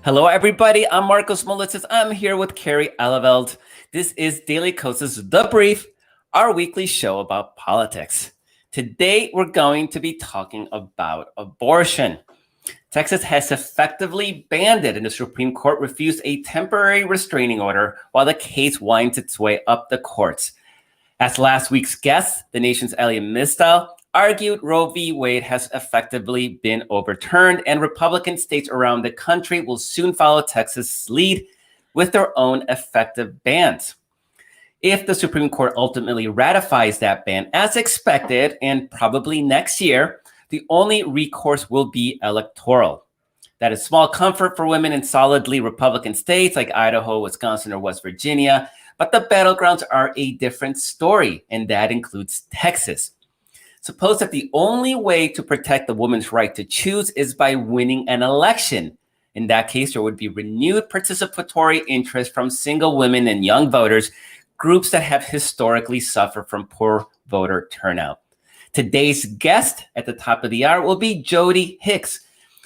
Hello, everybody. I'm Marcos Molitzis. I'm here with Carrie Eleveld. This is Daily Kos' The Brief, our weekly show about politics. Today, we're going to be talking about abortion. Texas has effectively banned it, and the Supreme Court refused a temporary restraining order while the case winds its way up the courts. As last week's guest, the nation's Elie and Mystal, argued Roe v. Wade has effectively been overturned, and Republican states around the country will soon follow Texas' lead with their own effective bans. If the Supreme Court ultimately ratifies that ban, as expected, and probably next year, the only recourse will be electoral. That is small comfort for women in solidly Republican states like Idaho, Wisconsin, or West Virginia, but the battlegrounds are a different story, and that includes Texas. Suppose that the only way to protect the woman's right to choose is by winning an election. In that case, there would be renewed participatory interest from single women and young voters, groups that have historically suffered from poor voter turnout. Today's guest at the top of the hour will be Jody Hicks.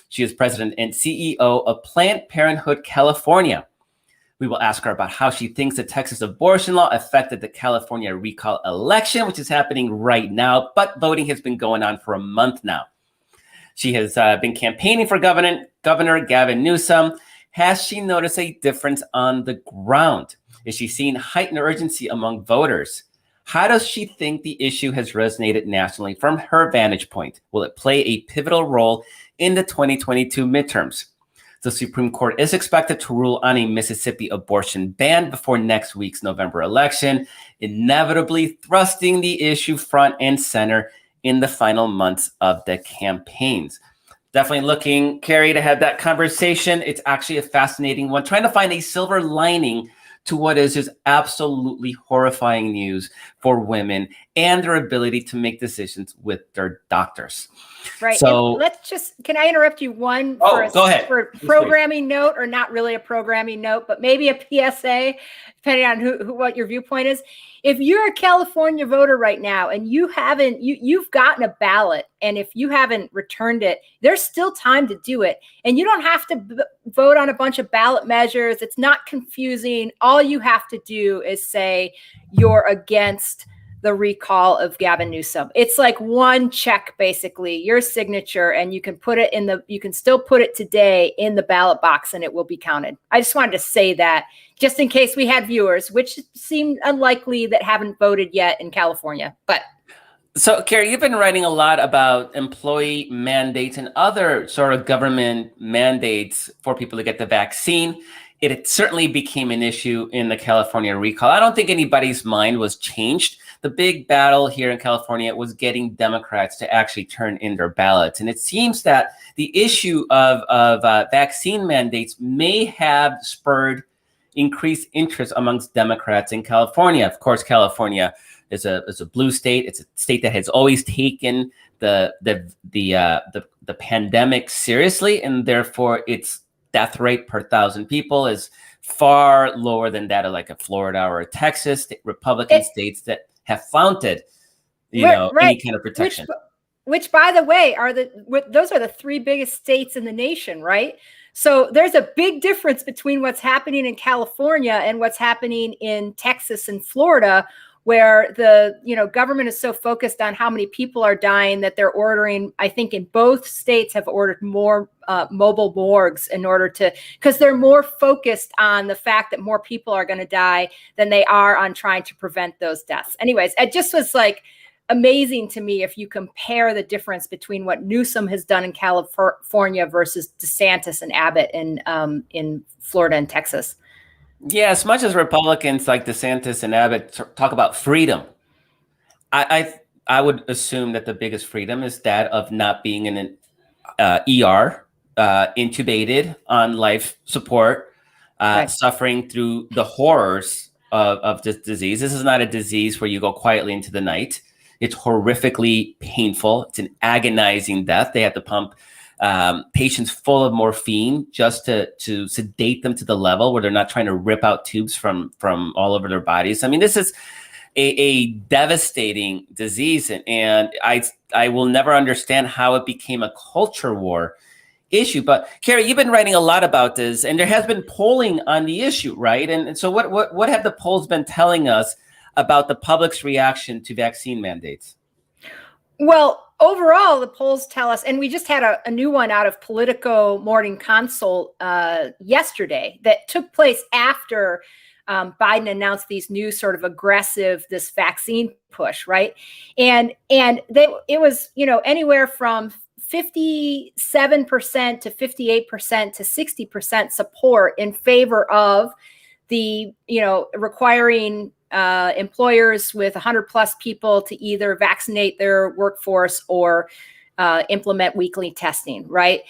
She is president and CEO of Planned Parenthood California. We will ask her about how she thinks the Texas abortion law affected the California recall election, which is happening right now, but voting has been going on for a month now. She has been campaigning for Governor Gavin Newsom. Has she noticed a difference on the ground? Is she seeing heightened urgency among voters? How does she think the issue has resonated nationally from her vantage point? Will it play a pivotal role in the 2022 midterms? The Supreme Court is expected to rule on a Mississippi abortion ban before next week's November election, inevitably thrusting the issue front and center in the final months of the campaigns. Definitely looking, Carrie, to have that conversation. It's actually a fascinating one, trying to find a silver lining to what is just absolutely horrifying news for women and their ability to make decisions with their doctors. Right. So can I interrupt you go ahead. For a programming note, or not really a programming note, but maybe a PSA, depending on what your viewpoint is. If you're a California voter right now and you've gotten a ballot, and if you haven't returned it, there's still time to do it. And you don't have to vote on a bunch of ballot measures. It's not confusing. All you have to do is say you're against the recall of Gavin Newsom. It's like one check, basically, your signature, and you can still put it today in the ballot box and it will be counted. I just wanted to say that just in case we had viewers, which seem unlikely, that haven't voted yet in California. But so, Carrie, you've been writing a lot about employee mandates and other sort of government mandates for people to get the vaccine. It certainly became an issue in the California recall. I don't think anybody's mind was changed. The big battle here in California was getting Democrats to actually turn in their ballots. And it seems that the issue of vaccine mandates may have spurred increased interest amongst Democrats in California. Of course, California is a blue state. It's a state that has always taken the pandemic seriously, and therefore its death rate per 1,000 people is far lower than that of like a Florida or a Texas, Republican states that have flaunted, any kind of protection. Which, by the way, those are the three biggest states in the nation, right? So there's a big difference between what's happening in California and what's happening in Texas and Florida, where the government is so focused on how many people are dying that they're ordering, I think in both states have ordered more mobile morgues in order because they're more focused on the fact that more people are going to die than they are on trying to prevent those deaths. Anyways, it just was like amazing to me if you compare the difference between what Newsom has done in California versus DeSantis and Abbott in Florida and Texas. Yeah, as much as Republicans like DeSantis and Abbott talk about freedom, I would assume that the biggest freedom is that of not being in an ER, intubated on life support, Right. suffering through the horrors of this disease. This is not a disease where you go quietly into the night. It's horrifically painful. It's an agonizing death. They have to pump patients full of morphine just to sedate them to the level where they're not trying to rip out tubes from all over their bodies. I mean, this is a devastating disease, and I will never understand how it became a culture war issue. But Carrie, you've been writing a lot about this, and there has been polling on the issue, right? And so what have the polls been telling us about the public's reaction to vaccine mandates? Well, overall, the polls tell us, and we just had a new one out of Politico Morning Consult yesterday that took place after Biden announced these new sort of aggressive, this vaccine push, right? And it was, anywhere from 57% to 58% to 60% support in favor of the, requiring employers with 100 plus people to either vaccinate their workforce or implement weekly testing, right?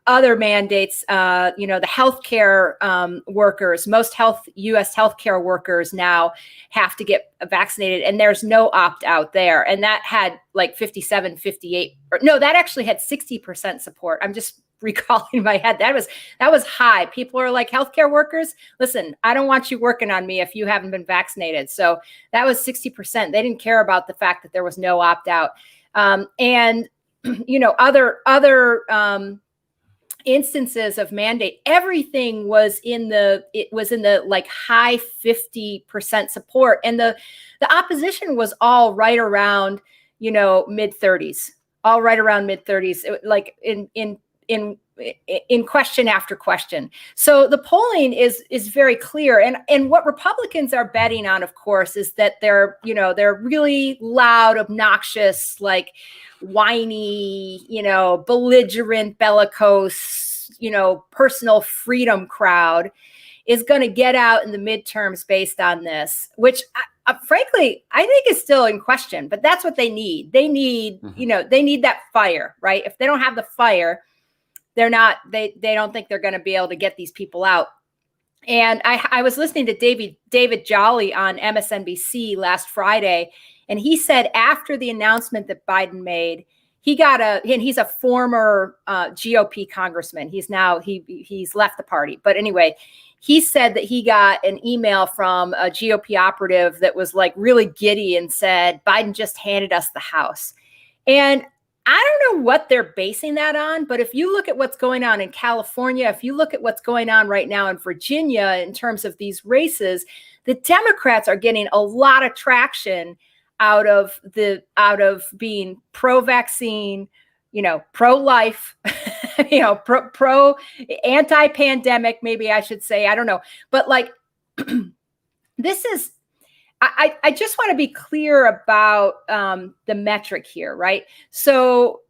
Other mandates, the healthcare workers, most U.S. healthcare workers now have to get vaccinated, and there's no opt-out there. And that had like 57, 58, that actually had 60% support. I'm just recalling in my head. That was high. People are like, healthcare workers, listen, I don't want you working on me if you haven't been vaccinated. So that was 60%. They didn't care about the fact that there was no opt-out. And other instances of mandate, everything was in the like high 50% support, and the opposition was all right around mid 30s, like in question after question. So the polling is very clear. And what Republicans are betting on, of course, is that they're really loud, obnoxious, like whiny, belligerent, bellicose, personal freedom crowd is going to get out in the midterms based on this, which frankly, I think is still in question, but that's what they need. They need, they need that fire, right? If they don't have the fire, they don't think they're going to be able to get these people out. And I was listening to David Jolly on MSNBC last Friday, and he said after the announcement that Biden made, and he's a former GOP congressman. He's left the party. But anyway, he said that he got an email from a GOP operative that was like really giddy and said, Biden just handed us the House. And I don't know what they're basing that on, but if you look at what's going on in California, if you look at what's going on right now in Virginia in terms of these races, the Democrats are getting a lot of traction out of being pro-vaccine, pro-life, pro anti-pandemic, maybe I should say, I don't know. But like, this is, I just want to be clear about the metric here, right? So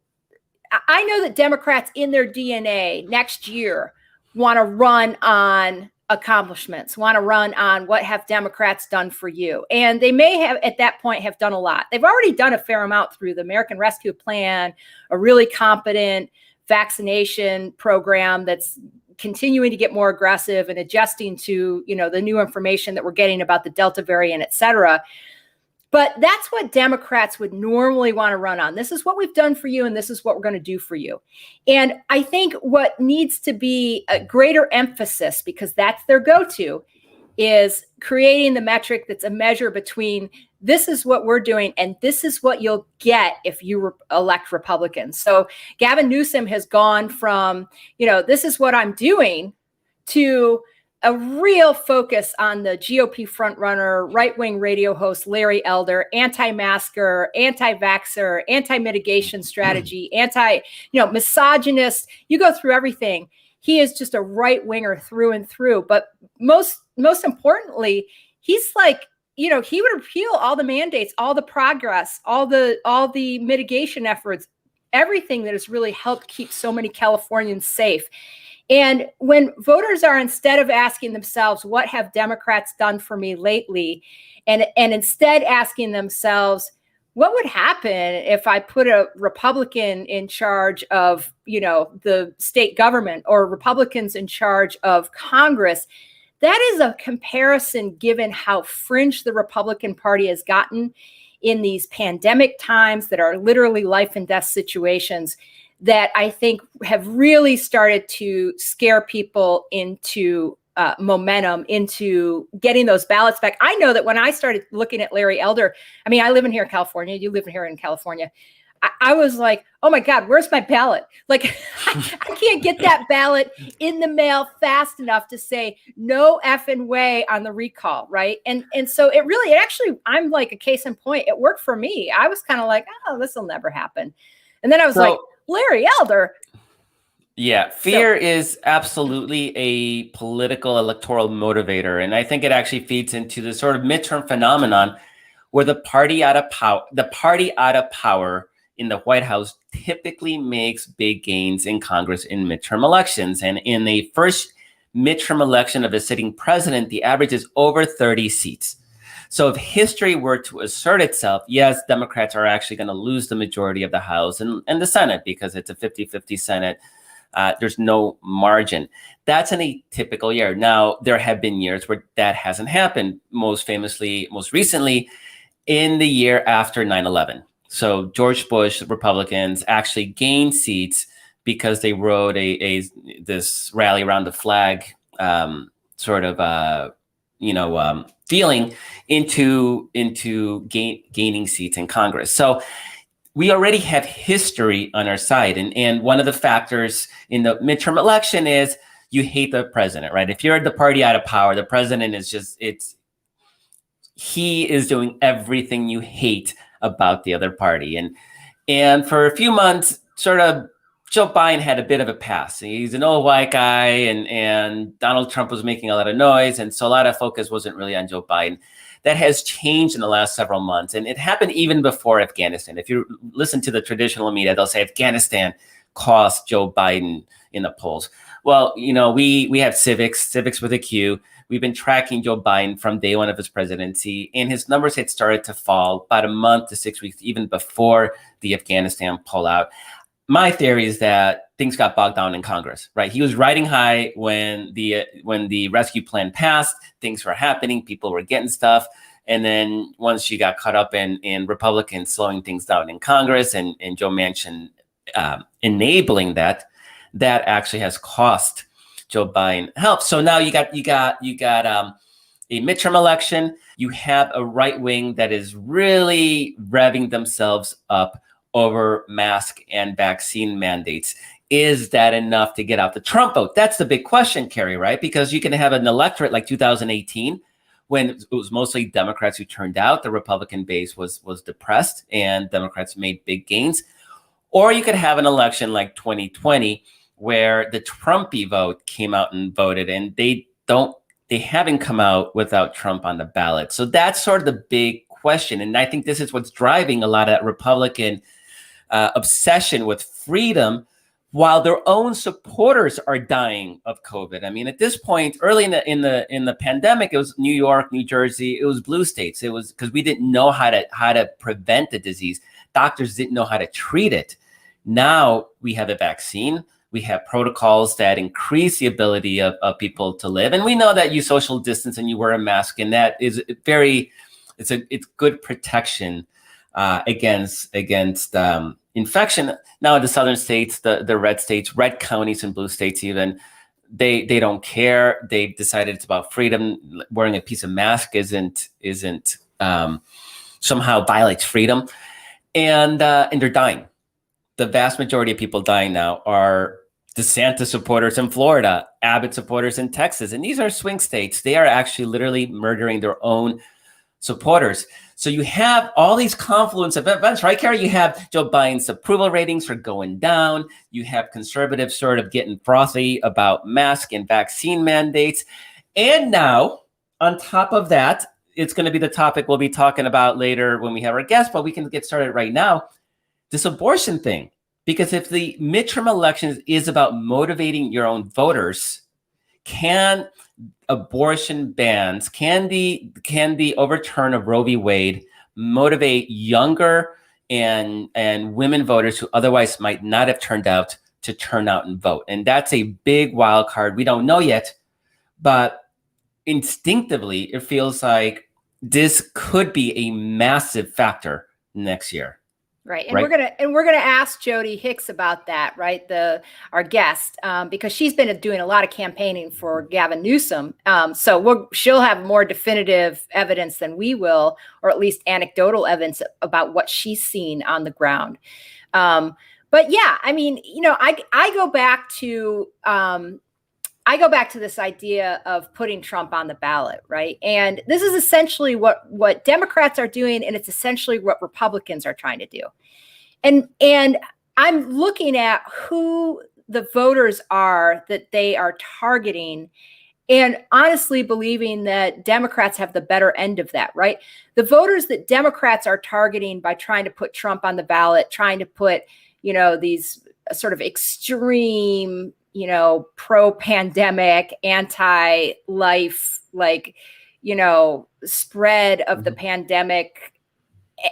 I know that Democrats in their DNA next year want to run on accomplishments, want to run on what have Democrats done for you. And they may have at that point have done a lot. They've already done a fair amount through the American Rescue Plan, a really competent vaccination program that's continuing to get more aggressive and adjusting to, the new information that we're getting about the Delta variant, et cetera. But that's what Democrats would normally want to run on. This is what we've done for you, and this is what we're going to do for you. And I think what needs to be a greater emphasis, because that's their go-to, is creating the metric that's a measure between this is what we're doing and this is what you'll get if you elect Republicans. So Gavin Newsom has gone from, this is what I'm doing, to a real focus on the GOP frontrunner, right-wing radio host Larry Elder, anti-masker, anti-vaxxer, anti-mitigation strategy, misogynist. You go through everything. He is just a right-winger through and through. But most importantly, he's like, he would repeal all the mandates, all the progress, all the mitigation efforts, everything that has really helped keep so many Californians safe. And when voters are, instead of asking themselves, what have Democrats done for me lately? And instead asking themselves, what would happen if I put a Republican in charge of, the state government, or Republicans in charge of Congress? That is a comparison, given how fringe the Republican Party has gotten in these pandemic times that are literally life and death situations, that I think have really started to scare people into momentum, into getting those ballots back. I know that when I started looking at Larry Elder, I live in here in California, you live here in California. I was like, oh my God, where's my ballot? Like, I can't get that ballot in the mail fast enough to say no effing way on the recall, right? And so it actually, I'm like a case in point. It worked for me. I was kind of like, oh, this will never happen. And then I was like, Larry Elder. Yeah, fear is absolutely a political electoral motivator. And I think it actually feeds into the sort of midterm phenomenon where the party out of power in the White House typically makes big gains in Congress in midterm elections. And in the first midterm election of a sitting president, the average is over 30 seats. So if history were to assert itself, yes, Democrats are actually going to lose the majority of the House and the Senate because it's a 50-50 Senate. There's no margin. That's in a typical year. Now, there have been years where that hasn't happened, most recently, in the year after 9/11. So George Bush Republicans actually gained seats because they rode this rally around the flag feeling into gaining seats in Congress. So we already have history on our side. And one of the factors in the midterm election is you hate the president, right? If you're the party out of power, the president is he is doing everything you hate about the other party. And for a few months, sort of Joe Biden had a bit of a pass. He's an old white guy and Donald Trump was making a lot of noise. And so a lot of focus wasn't really on Joe Biden. That has changed in the last several months. And it happened even before Afghanistan. If you listen to the traditional media, they'll say Afghanistan cost Joe Biden in the polls. Well, we have civics with a Q. We've been tracking Joe Biden from day one of his presidency, and his numbers had started to fall about a month to 6 weeks, even before the Afghanistan pullout. My theory is that things got bogged down in Congress, right? He was riding high when the rescue plan passed. Things were happening. People were getting stuff. And then once you got caught up in Republicans slowing things down in Congress and Joe Manchin enabling that actually has cost Joe Biden help. So now you got a midterm election. You have a right wing that is really revving themselves up over mask and vaccine mandates. Is that enough to get out the Trump vote? That's the big question, Carrie, right? Because you can have an electorate like 2018, when it was mostly Democrats who turned out. The Republican base was depressed and Democrats made big gains. Or you could have an election like 2020, where the Trumpy vote came out and voted, and they haven't come out without Trump on the ballot. So that's sort of the big question. And I think this is what's driving a lot of Republican obsession with freedom, while their own supporters are dying of COVID. I mean, at this point, early in the pandemic, it was New York, New Jersey, it was blue states. It was because we didn't know how to prevent the disease. Doctors didn't know how to treat it. Now we have a vaccine. We have protocols that increase the ability of people to live. And we know that you social distance and you wear a mask, and that is it's good protection against infection. Now in the southern states, the red states, red counties and blue states even, they don't care. They've decided it's about freedom. Wearing a piece of mask isn't somehow violates freedom. And they're dying. The vast majority of people dying now are DeSantis supporters in Florida, Abbott supporters in Texas. And these are swing states. They are actually literally murdering their own supporters. So you have all these confluence of events, right, Carrie? You have Joe Biden's approval ratings are going down. You have conservatives sort of getting frothy about mask and vaccine mandates. And now, on top of that, it's going to be the topic we'll be talking about later when we have our guest, but we can get started right now. This abortion thing. Because if the midterm elections is about motivating your own voters, can abortion bans, can the overturn of Roe v. Wade motivate younger and women voters who otherwise might not have turned out to turn out and vote? And that's a big wild card. We don't know yet, but instinctively, it feels like this could be a massive factor next year. Right. And right? we're gonna ask Jody Hicks about that, right? Our guest, because she's been doing a lot of campaigning for Gavin Newsom. So she'll have more definitive evidence than we will, or at least anecdotal evidence about what she's seen on the ground. But yeah, I mean, I go back to this idea of putting Trump on the ballot, right? And this is essentially what Democrats are doing, and it's essentially what Republicans are trying to do. And I'm looking at who the voters are that they are targeting, and honestly believing that Democrats have the better end of that, right? The voters that Democrats are targeting by trying to put Trump on the ballot, trying to put, these sort of extreme, pro-pandemic, anti-life, spread of the pandemic,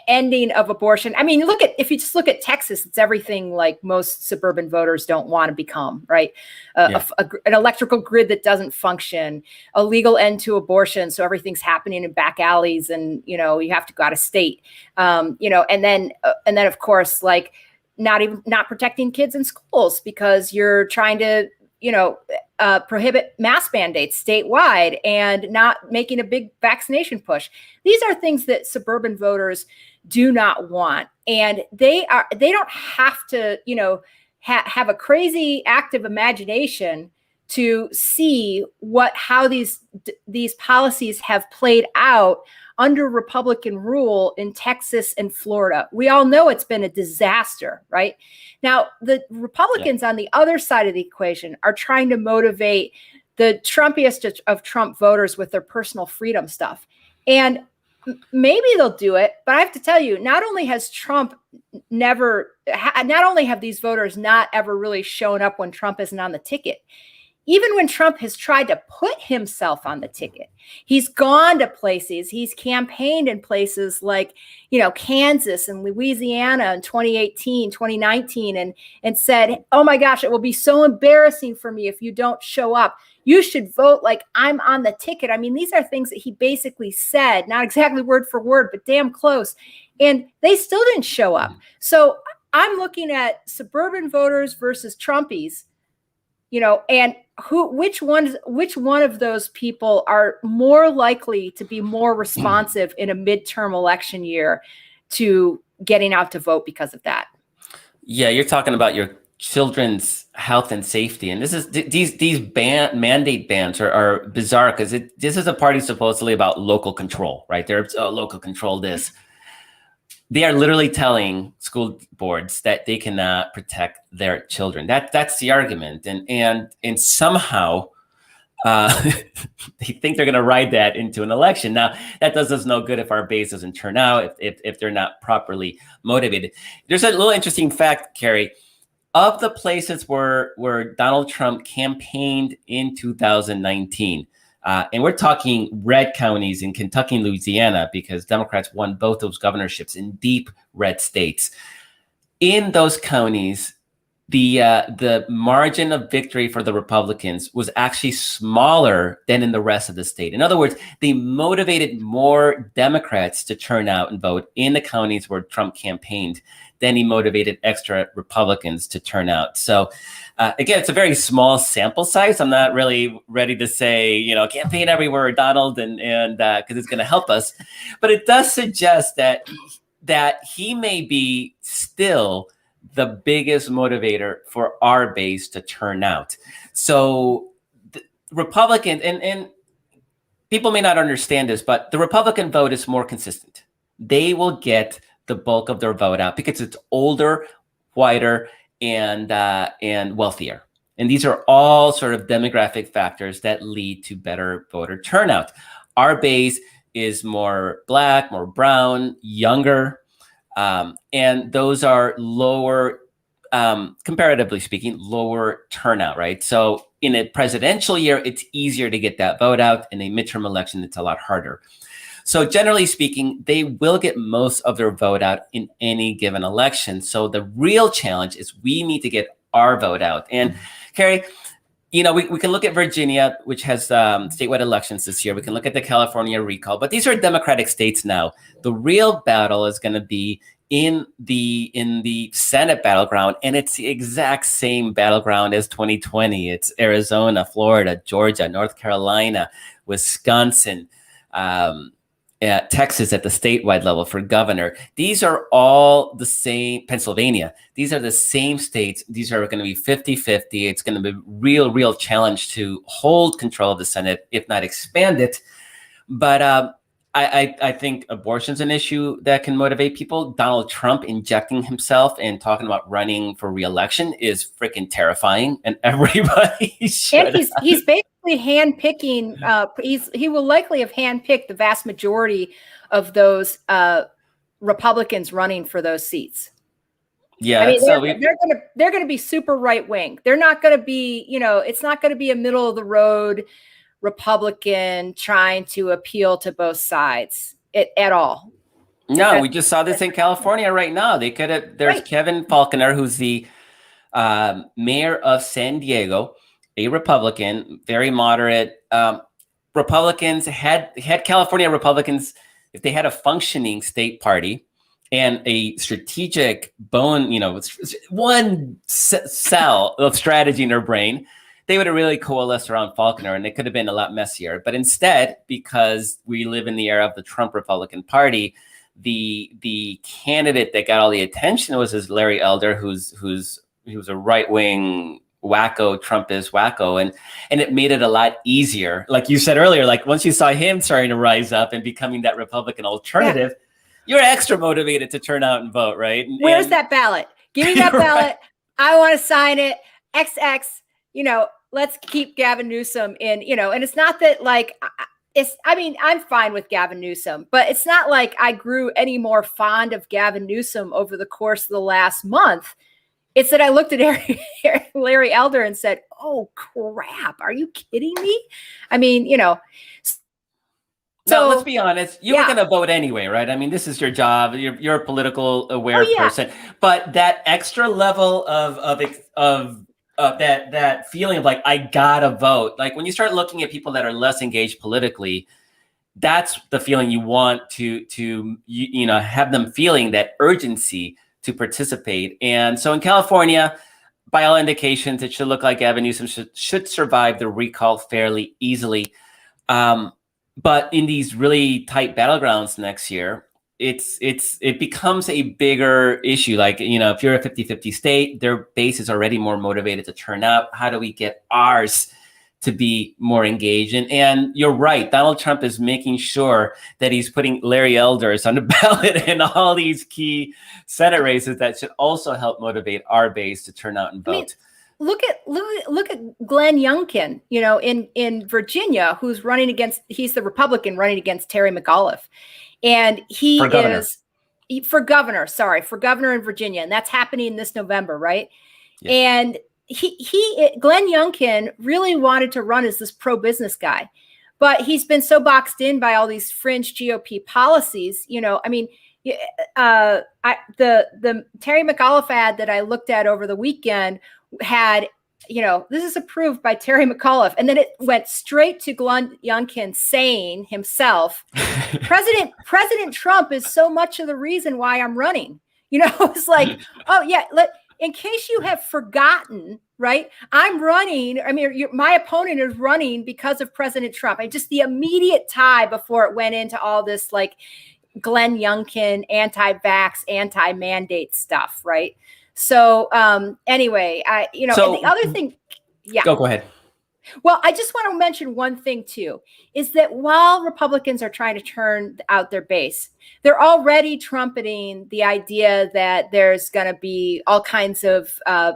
ending of abortion. I mean, if you just look at Texas, it's everything like most suburban voters don't want to become, right? An electrical grid that doesn't function, a legal end to abortion, so everything's happening in back alleys, and you have to go out of state, and then of course, like not protecting kids in schools because you're trying to prohibit mask mandates statewide and not making a big vaccination push. These are things that suburban voters do not want. And they don't have to, have a crazy active imagination to see how these policies have played out under Republican rule in Texas and Florida. We all know it's been a disaster, right? Now, the Republicans on the other side of the equation are trying to motivate the Trumpiest of Trump voters with their personal freedom stuff. And maybe they'll do it, but I have to tell you, not only have these voters not ever really shown up when Trump isn't on the ticket, even when Trump has tried to put himself on the ticket, he's gone to places, he's campaigned in places like, Kansas and Louisiana in 2018, 2019, and said, oh my gosh, it will be so embarrassing for me if you don't show up. You should vote like I'm on the ticket. I mean, these are things that he basically said, not exactly word for word, but damn close. And they still didn't show up. So I'm looking at suburban voters versus Trumpies, and which one of those people are more likely to be more responsive in a midterm election year to getting out to vote because of that? Yeah, you're talking about your children's health and safety, and these mandate bans are bizarre because this is a party supposedly about local control, right? They're local control this. They are literally telling school boards that they cannot protect their children. That's the argument, and somehow they think they're going to ride that into an election. Now, that does us no good if our base doesn't turn out, if they're not properly motivated. There's a little interesting fact, Carrie. Of the places where Donald Trump campaigned in 2019. And we're talking red counties in Kentucky and Louisiana because Democrats won both those governorships in deep red states. In those counties, the margin of victory for the Republicans was actually smaller than in the rest of the state. In other words, they motivated more Democrats to turn out and vote in the counties where Trump campaigned than he motivated extra Republicans to turn out. So again, it's a very small sample size. I'm not really ready to say, campaign everywhere, Donald, and because it's going to help us. But it does suggest that he may be still the biggest motivator for our base to turn out. So the Republican, and people may not understand this, but the Republican vote is more consistent. They will get the bulk of their vote out because it's older, whiter, and wealthier. And these are all sort of demographic factors that lead to better voter turnout. Our base is more Black, more brown, younger, and those are lower, comparatively speaking, lower turnout, right? So in a presidential year, it's easier to get that vote out. In a midterm election, it's a lot harder. So generally speaking, they will get most of their vote out in any given election. So the real challenge is we need to get our vote out. And Carrie, we can look at Virginia, which has statewide elections this year. We can look at the California recall, but these are Democratic states now. The real battle is going to be in the Senate battleground, and it's the exact same battleground as 2020. It's Arizona, Florida, Georgia, North Carolina, Wisconsin, Texas at the statewide level for governor. These are all the same. Pennsylvania. These are the same states. These are going to be 50-50. It's going to be real challenge to hold control of the Senate, if not expand it. But I think abortion's an issue that can motivate people. Donald Trump injecting himself and talking about running for re-election is freaking terrifying, and everybody should. And he's basically handpicking. He will likely have handpicked the vast majority of those Republicans running for those seats. Yeah, I mean, they're going to be super right wing. They're not going to be, it's not going to be a middle of the road Republican trying to appeal to both sides at all. No, we just saw this in California right now. There's right. Kevin Faulconer, who's the mayor of San Diego, a Republican, very moderate. Republicans had California Republicans, if they had a functioning state party and a strategic bone, one cell of strategy in their brain, they would have really coalesced around Faulconer, and it could have been a lot messier. But instead, because we live in the era of the Trump Republican Party, the candidate that got all the attention was Larry Elder, he was a right wing wacko, Trumpist wacko, and it made it a lot easier. Like you said earlier, like once you saw him starting to rise up and becoming that Republican alternative, you're extra motivated to turn out and vote, right? Where's that ballot? Give me that ballot. I want to sign it. XX. Let's keep Gavin Newsom in, and it's not that I'm fine with Gavin Newsom, but it's not like I grew any more fond of Gavin Newsom over the course of the last month. It's that I looked at Larry Elder and said, oh, crap. Are you kidding me? I mean, So let's be honest. You were going to vote anyway, right? I mean, this is your job. You're a political aware person, but that extra level of that feeling of like, I gotta vote. Like when you start looking at people that are less engaged politically, that's the feeling you want to have them feeling that urgency to participate. And so in California, by all indications, it should look like Gavin Newsom should survive the recall fairly easily. But in these really tight battlegrounds next year, it becomes a bigger issue. Like, if you're a 50-50 state, their base is already more motivated to turn out. How do we get ours to be more engaged? And you're right. Donald Trump is making sure that he's putting Larry Elders on the ballot in all these key Senate races that should also help motivate our base to turn out and vote. I mean, look at Glenn Youngkin, in Virginia, who's running against, he's the Republican running against Terry McAuliffe. And he is for governor in Virginia. And that's happening this November, right? Yeah. And Glenn Youngkin really wanted to run as this pro-business guy, but he's been so boxed in by all these fringe GOP policies. I mean, the Terry McAuliffe ad that I looked at over the weekend had, this is approved by Terry McAuliffe. And then it went straight to Glenn Youngkin saying himself, President Trump is so much of the reason why I'm running. It's like, oh yeah, in case you have forgotten, right? I'm running. I mean, my opponent is running because of President Trump. And just the immediate tie before it went into all this like Glenn Youngkin anti-vax, anti-mandate stuff, right? So anyway, and the other thing, go ahead. Well, I just want to mention one thing too, is that while Republicans are trying to turn out their base, they're already trumpeting the idea that there's going to be all kinds of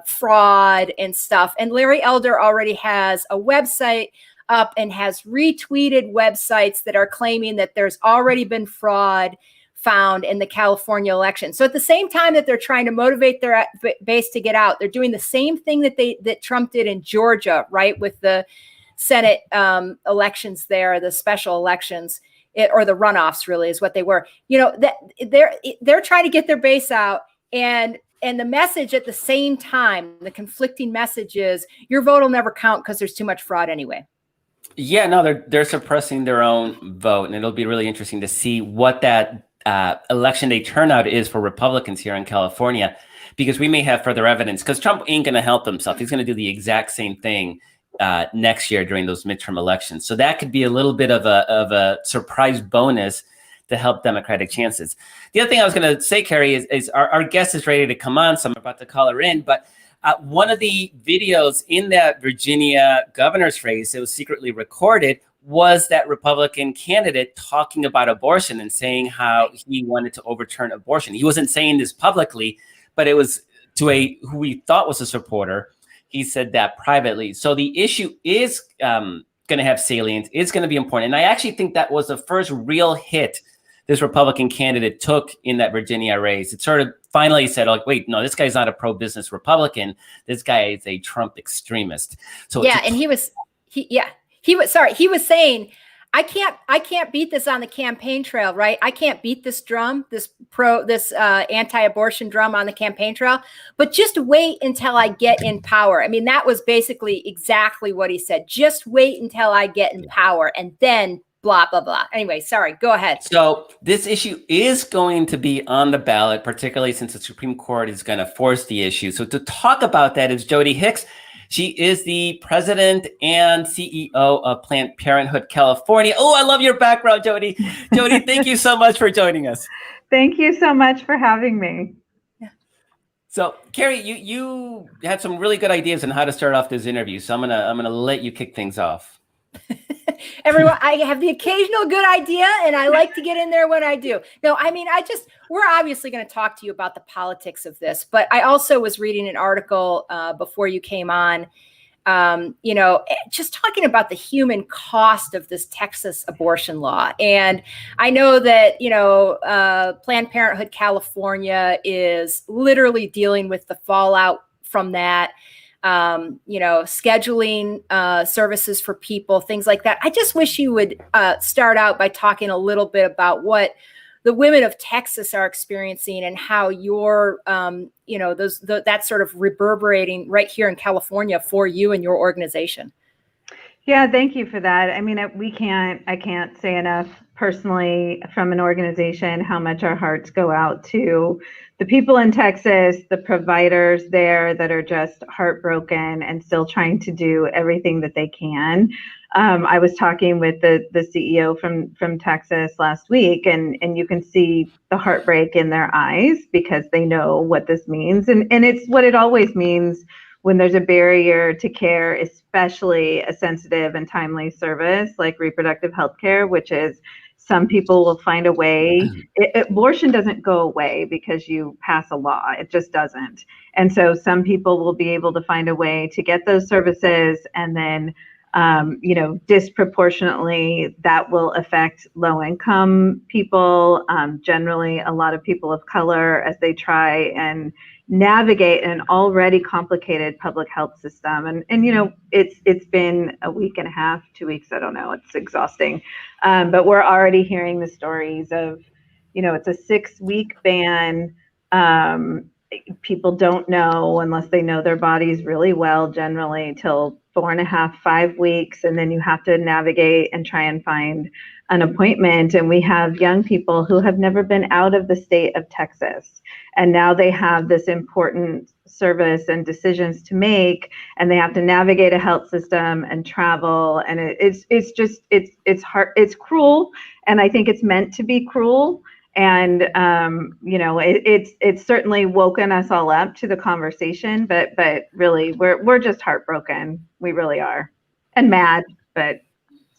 fraud and stuff. And Larry Elder already has a website up and has retweeted websites that are claiming that there's already been fraud found in the California election. So at the same time that they're trying to motivate their base to get out, they're doing the same thing that Trump did in Georgia, right? With the Senate elections there, the special elections, or the runoffs really is what they were. That they're trying to get their base out, and the message at the same time, the conflicting message is your vote will never count because there's too much fraud anyway. Yeah, no, they're suppressing their own vote, and it'll be really interesting to see what that election day turnout is for Republicans here in California, because we may have further evidence, because Trump ain't going to help himself. He's going to do the exact same thing next year during those midterm elections. So that could be a little bit of a surprise bonus to help Democratic chances. The other thing I was going to say, Carrie, is our guest is ready to come on, so I'm about to call her in. But one of the videos in that Virginia governor's race that was secretly recorded was that Republican candidate talking about abortion and saying how he wanted to overturn abortion. He wasn't saying this publicly, but it was to who we thought was a supporter. He said that privately. So the issue is going to have salience. It's going to be important. And I actually think that was the first real hit this Republican candidate took in that Virginia race. It sort of finally said, like, wait, no, this guy's not a pro-business Republican. This guy is a Trump extremist. So yeah, and he was saying, I can't beat this on the campaign trail, right? I can't beat this drum, this anti-abortion drum on the campaign trail, but just wait until I get in power. I mean, that was basically exactly what he said. Just wait until I get in power, and then blah, blah, blah. Anyway, sorry, go ahead. So this issue is going to be on the ballot, particularly since the Supreme Court is going to force the issue. So to talk about that is Jody Hicks. She is the president and CEO of Planned Parenthood California. Oh, I love your background, Jody. Jody, thank you so much for joining us. Thank you so much for having me. So, Carrie, you had some really good ideas on how to start off this interview. So I'm gonna let you kick things off. Everyone, I have the occasional good idea, and I like to get in there when I do. No, I mean, we're obviously going to talk to you about the politics of this, but I also was reading an article before you came on, just talking about the human cost of this Texas abortion law. And I know that, Planned Parenthood California is literally dealing with the fallout from that. Scheduling services for people, things like that. I just wish you would start out by talking a little bit about what the women of Texas are experiencing and how you're, that sort of reverberating right here in California for you and your organization. Yeah, thank you for that. I mean, I can't say enough personally from an organization how much our hearts go out to the people in Texas, the providers there that are just heartbroken and still trying to do everything that they can. I was talking with the CEO from Texas last week, and you can see the heartbreak in their eyes because they know what this means. And it's what it always means when there's a barrier to care, especially a sensitive and timely service like reproductive health care, which is some people will find a way. Abortion doesn't go away because you pass a law. It just doesn't. And so some people will be able to find a way to get those services, and then disproportionately that will affect low-income people, generally a lot of people of color, as they try and navigate an already complicated public health system. And it's been a week and a half, 2 weeks, I don't know, it's exhausting. But we're already hearing the stories of, it's a 6-week ban. People don't know, unless they know their bodies really well, generally till 4.5, 5 weeks. And then you have to navigate and try and find an appointment. And we have young people who have never been out of the state of Texas. And now they have this important service and decisions to make, and they have to navigate a health system and travel. And it's hard, it's cruel. And I think it's meant to be cruel. And, it's certainly woken us all up to the conversation, but really we're just heartbroken. We really are. And mad, but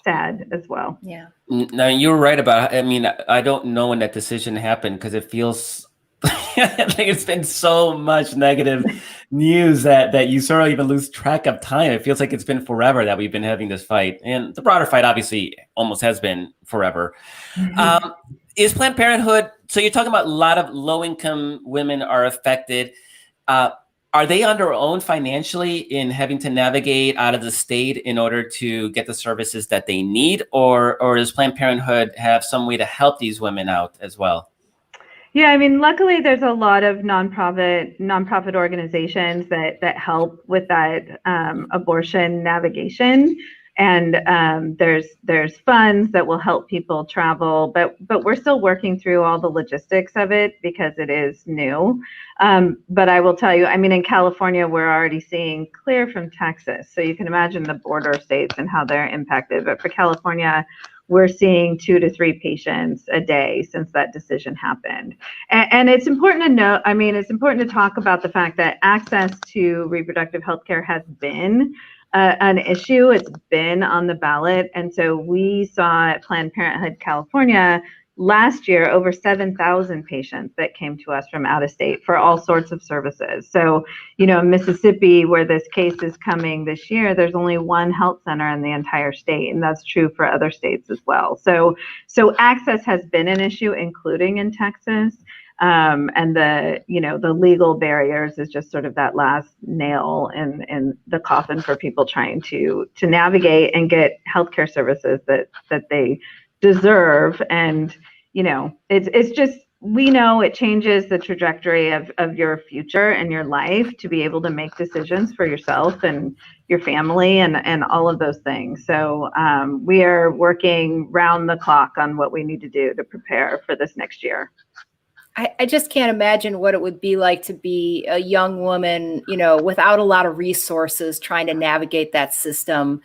sad as well. Yeah. Now you're right about, I don't know when that decision happened, because it feels, I think it's been so much negative news that you sort of even lose track of time. It feels like it's been forever that we've been having this fight, and the broader fight obviously almost has been forever. Mm-hmm. Is Planned Parenthood, so you're talking about a lot of low-income women are affected. Are they on their own financially in having to navigate out of the state in order to get the services that they need? Or does Planned Parenthood have some way to help these women out as well? Yeah, luckily there's a lot of nonprofit organizations that help with that abortion navigation. And there's funds that will help people travel, but we're still working through all the logistics of it because it is new. But I will tell you, I mean, in California, we're already seeing clear from Texas. So you can imagine the border states and how they're impacted. But for California, we're seeing 2 to 3 patients a day since that decision happened. And it's important to know, I mean, it's important to talk about the fact that access to reproductive health care has been an issue. It's been on the ballot. And so we saw at Planned Parenthood California last year over 7,000 patients that came to us from out of state for all sorts of services. So, you know, Mississippi, where this case is coming this year, there's only one health center in the entire state, and that's true for other states as well. So access has been an issue, including in Texas. And the legal barriers is just sort of that last nail in the coffin for people trying to navigate and get healthcare services that they deserve. And, you know, it's just, we know it changes the trajectory of your future and your life to be able to make decisions for yourself and your family and all of those things. So we are working round the clock on what we need to do to prepare for this next year. I just can't imagine what it would be like to be a young woman, you know, without a lot of resources trying to navigate that system,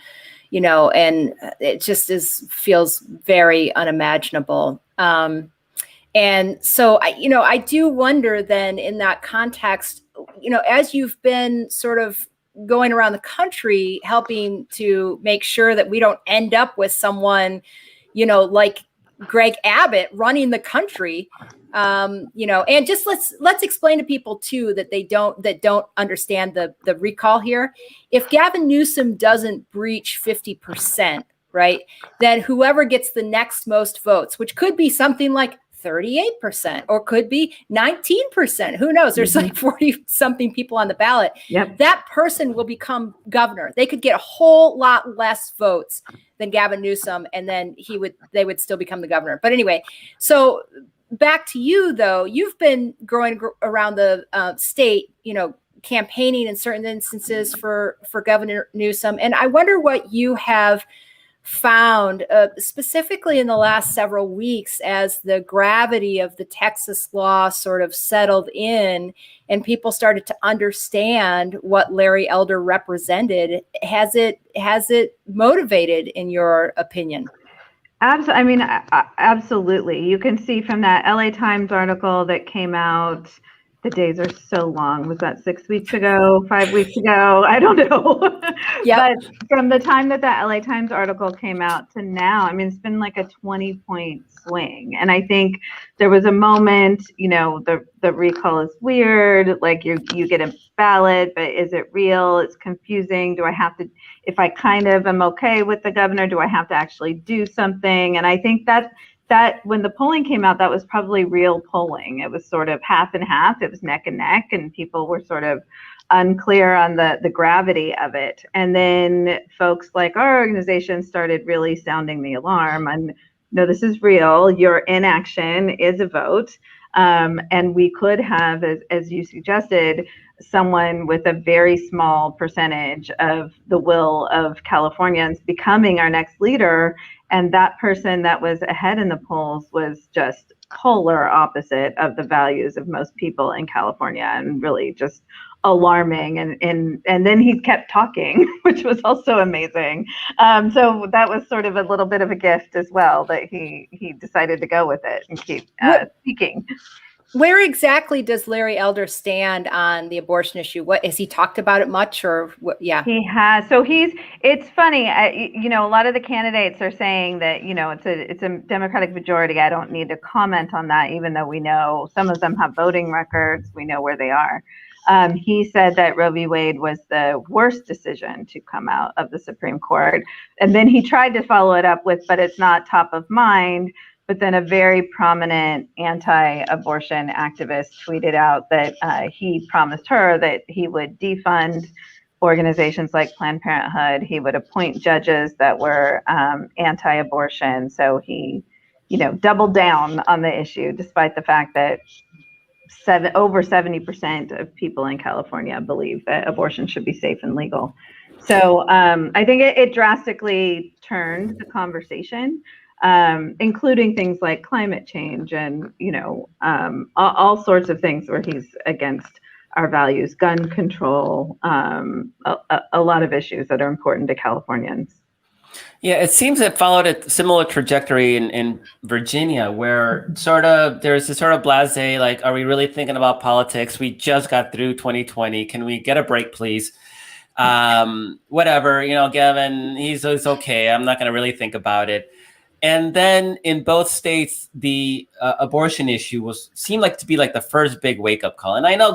you know, and it just feels very unimaginable. And so, I do wonder then in that context, you know, as you've been sort of going around the country, helping to make sure that we don't end up with someone, you know, like Greg Abbott running the country, you know, and just let's explain to people too that don't understand the recall here. If Gavin Newsom doesn't breach 50%, right, then whoever gets the next most votes, which could be something like 38% or could be 19%. Who knows? There's like 40 something people on the ballot. Yep. That person will become governor. They could get a whole lot less votes than Gavin Newsom, and then they would still become the governor. But anyway, so back to you though, you've been going around the state, you know, campaigning in certain instances for Governor Newsom. And I wonder what you have found specifically in the last several weeks as the gravity of the Texas law sort of settled in and people started to understand what Larry Elder represented. Has it motivated, in your opinion? Absolutely. I mean, absolutely. You can see from that LA Times article that came out, the days are so long. Was that 6 weeks ago, 5 weeks ago? I don't know. Yep. But from the time that LA Times article came out to now, I mean, it's been like a 20-point swing. And I think there was a moment, you know, the recall is weird. Like you get a ballot, but is it real? It's confusing. Do I have to, if I kind of am okay with the governor, do I have to actually do something? And I think that when the polling came out, that was probably real polling. It was sort of half and half. It was neck and neck, and people were sort of unclear on the gravity of it. And then folks like our organization started really sounding the alarm on, no, this is real. Your inaction is a vote. And we could have, as you suggested, someone with a very small percentage of the will of Californians becoming our next leader. And that person that was ahead in the polls was just polar opposite of the values of most people in California, and really just alarming. And then he kept talking, which was also amazing. So that was sort of a little bit of a gift as well, that he decided to go with it and keep speaking. Where exactly does Larry Elder stand on the abortion issue? What has he talked about it much, or what? Yeah, he has. So it's funny, you know, a lot of the candidates are saying that, you know, it's a Democratic majority. I don't need to comment on that, even though we know some of them have voting records. We know where they are. He said that Roe v. Wade was the worst decision to come out of the Supreme Court. And then he tried to follow it up with, but it's not top of mind. But then a very prominent anti-abortion activist tweeted out that he promised her that he would defund organizations like Planned Parenthood. He would appoint judges that were anti-abortion. So he, you know, doubled down on the issue, despite the fact that over 70% of people in California believe that abortion should be safe and legal. So I think it drastically turned the conversation, including things like climate change and, all sorts of things where he's against our values, gun control, a lot of issues that are important to Californians. Yeah, it seems it followed a similar trajectory in Virginia, where there's this sort of blasé, like, are we really thinking about politics? We just got through 2020. Can we get a break, please? Whatever, Gavin, he's okay. I'm not going to really think about it. And then in both states, the abortion issue seemed like to be like the first big wake up call. And I know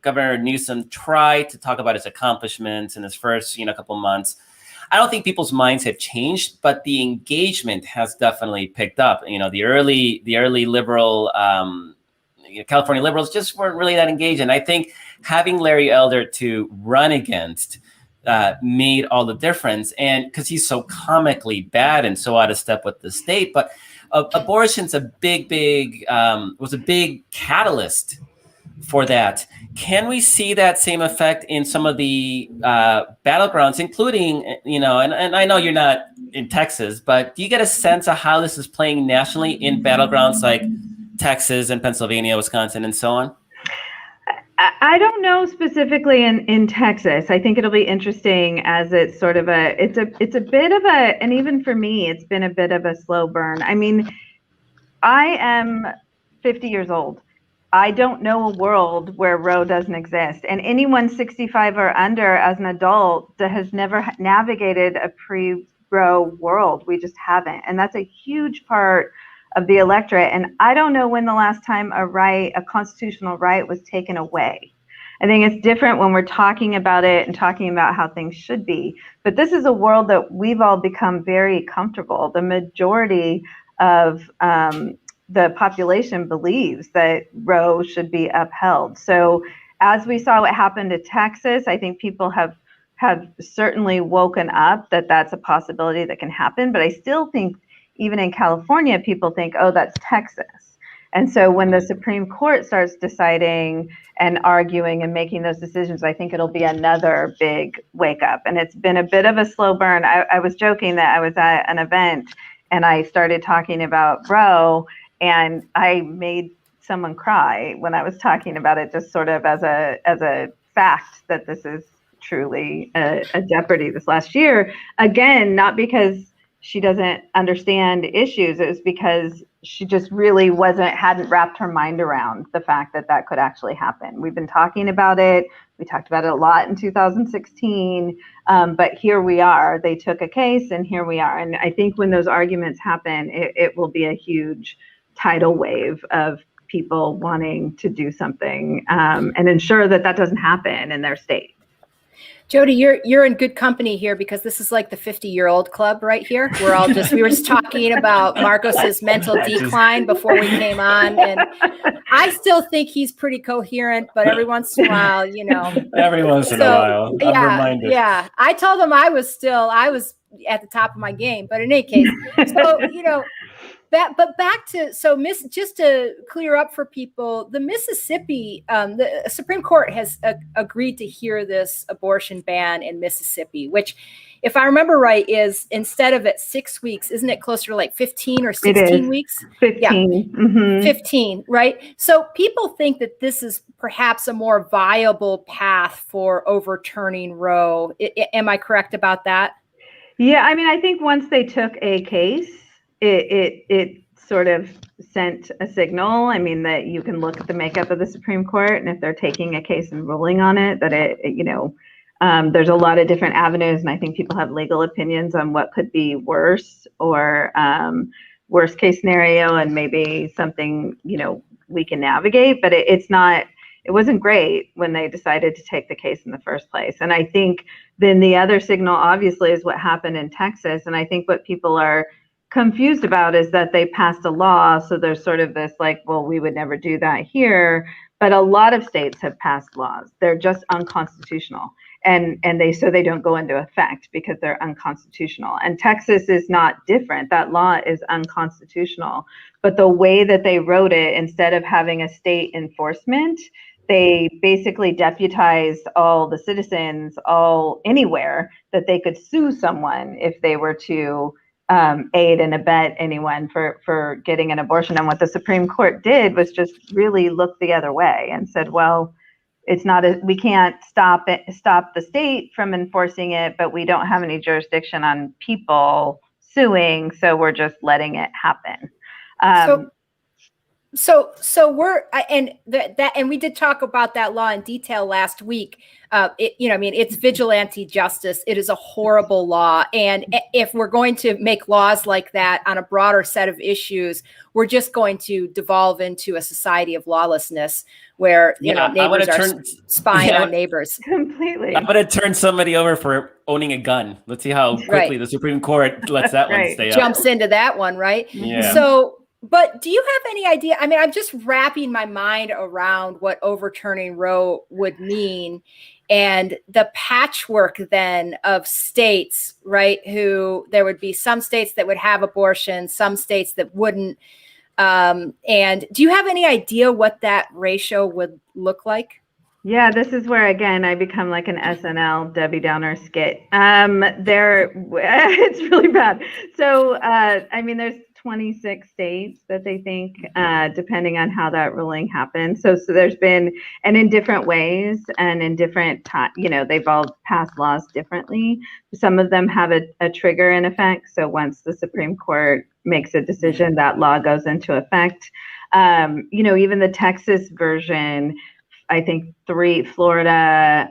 Governor Newsom tried to talk about his accomplishments in his first, couple months. I don't think people's minds have changed, but the engagement has definitely picked up. The early liberal, California liberals just weren't really that engaged. And I think having Larry Elder to run against made all the difference. And because he's so comically bad and so out of step with the state, but abortion's was a big catalyst for that. Can we see that same effect in some of the battlegrounds, including, and I know you're not in Texas, but do you get a sense of how this is playing nationally in battlegrounds like Texas and Pennsylvania, Wisconsin, and so on? I don't know specifically in Texas. I think it'll be interesting as it's sort of it's a bit of and even for me, it's been a bit of a slow burn. I mean, I am 50 years old. I don't know a world where Roe doesn't exist. And anyone 65 or under as an adult that has never navigated a pre-Roe world, we just haven't. And that's a huge part of the electorate. And I don't know when the last time a constitutional right was taken away. I think it's different when we're talking about it and talking about how things should be. But this is a world that we've all become very comfortable. The majority of the population believes that Roe should be upheld. So as we saw what happened to Texas, I think people have certainly woken up that that's a possibility that can happen. But I still think even in California, people think, oh, that's Texas. And so when the Supreme Court starts deciding and arguing and making those decisions, I think it'll be another big wake up. And it's been a bit of a slow burn. I was joking that I was at an event and I started talking about Roe, and I made someone cry when I was talking about it, just sort of as a fact that this is truly a jeopardy this last year. Again, not because she doesn't understand issues, it was because she just really hadn't wrapped her mind around the fact that that could actually happen. We've been talking about it. We talked about it a lot in 2016, but here we are. They took a case and here we are. And I think when those arguments happen, it will be a huge tidal wave of people wanting to do something and ensure that that doesn't happen in their state. Jody, you're in good company here because this is like the 50-year-old club right here. We were just talking about Marcos's mental decline before we came on, and I still think he's pretty coherent, but every once in a while, Every once in a while, I'm reminded. Yeah. I told him I was at the top of my game, but in any case, so But back to just to clear up for people, the Mississippi, the Supreme Court has agreed to hear this abortion ban in Mississippi, which, if I remember right, is instead of at 6 weeks, isn't it closer to like 15 or 16 weeks? 15. Yeah. Mm-hmm. 15, right? So people think that this is perhaps a more viable path for overturning Roe. Am I correct about that? Yeah, I mean, I think once they took a case, it sort of sent a signal. I mean, that you can look at the makeup of the Supreme Court, and if they're taking a case and ruling on it, that there's a lot of different avenues, and I think people have legal opinions on what could be worse or worst case scenario, and maybe something we can navigate. But it wasn't great when they decided to take the case in the first place. And I think then the other signal, obviously, is what happened in Texas. And I think what people are confused about is that they passed a law. So there's sort of this like, well, we would never do that here. But a lot of states have passed laws. They're just unconstitutional. And they don't go into effect because they're unconstitutional. And Texas is not different. That law is unconstitutional. But the way that they wrote it, instead of having a state enforcement, they basically deputized all the citizens anywhere that they could sue someone if they were to aid and abet anyone for getting an abortion. And what the Supreme Court did was just really look the other way and said, well, it's not we can't stop the state from enforcing it, but we don't have any jurisdiction on people suing, so we're just letting it happen. So we're and we did talk about that law in detail last week. It's vigilante justice. It is a horrible law, and if we're going to make laws like that on a broader set of issues, we're just going to devolve into a society of lawlessness where neighbors are spying on neighbors. Completely. I'm going to turn somebody over for owning a gun. Let's see how quickly the Supreme Court lets that one stay up. Jumps into that one, right? Yeah. So. But do you have any idea? I mean, I'm just wrapping my mind around what overturning Roe would mean and the patchwork then of states, right? Who there would be some states that would have abortion, some states that wouldn't. And do you have any idea what that ratio would look like? Yeah, this is where, again, I become like an SNL Debbie Downer skit. It's really bad. So, there's 26 states that they think, depending on how that ruling happens. So there's been, and in different ways and in different time, they've all passed laws differently. Some of them have a trigger in effect. So once the Supreme Court makes a decision, that law goes into effect. Even the Texas version, I think 3, Florida,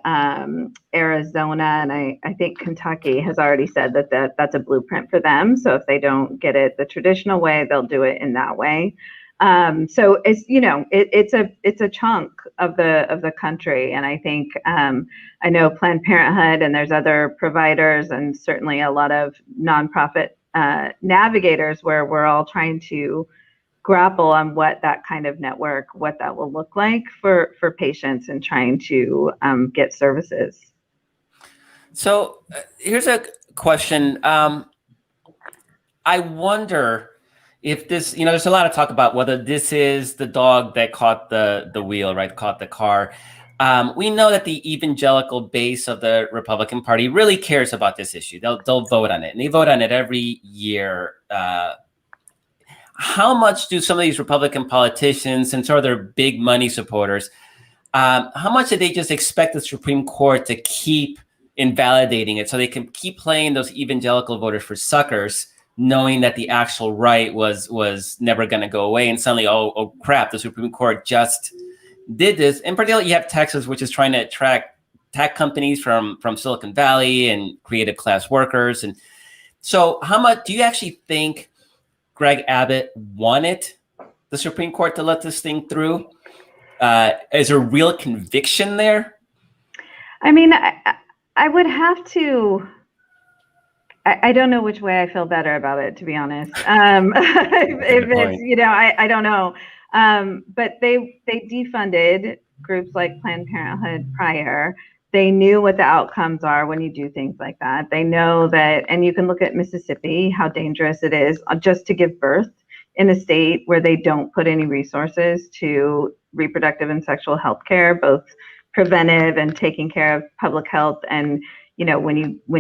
Arizona, and I think Kentucky has already said that's a blueprint for them. So if they don't get it the traditional way, they'll do it in that way. So it's, it's a chunk of the country. And I think, I know Planned Parenthood and there's other providers and certainly a lot of nonprofit navigators where we're all trying to grapple on what that kind of network, what that will look like for patients and trying to get services. So here's a question. I wonder if this, there's a lot of talk about whether this is the dog that caught the wheel, right? Caught the car. We know that the evangelical base of the Republican Party really cares about this issue. They'll vote on it, and they vote on it every year. How much do some of these Republican politicians and sort of their big money supporters, how much do they just expect the Supreme Court to keep invalidating it so they can keep playing those evangelical voters for suckers, knowing that the actual right was never going to go away, and suddenly, oh crap, the Supreme Court just did this. In particular, you have Texas, which is trying to attract tech companies from Silicon Valley and creative class workers. And so how much do you actually think Greg Abbott wanted the Supreme Court to let this thing through? Is there real conviction there? I mean, I would have to. I don't know which way I feel better about it, to be honest. If it's, I don't know. But they defunded groups like Planned Parenthood prior. They knew what the outcomes are when you do things like that. They know that, and you can look at Mississippi, how dangerous it is just to give birth in a state where they don't put any resources to reproductive and sexual health care, both preventive and taking care of public health. And when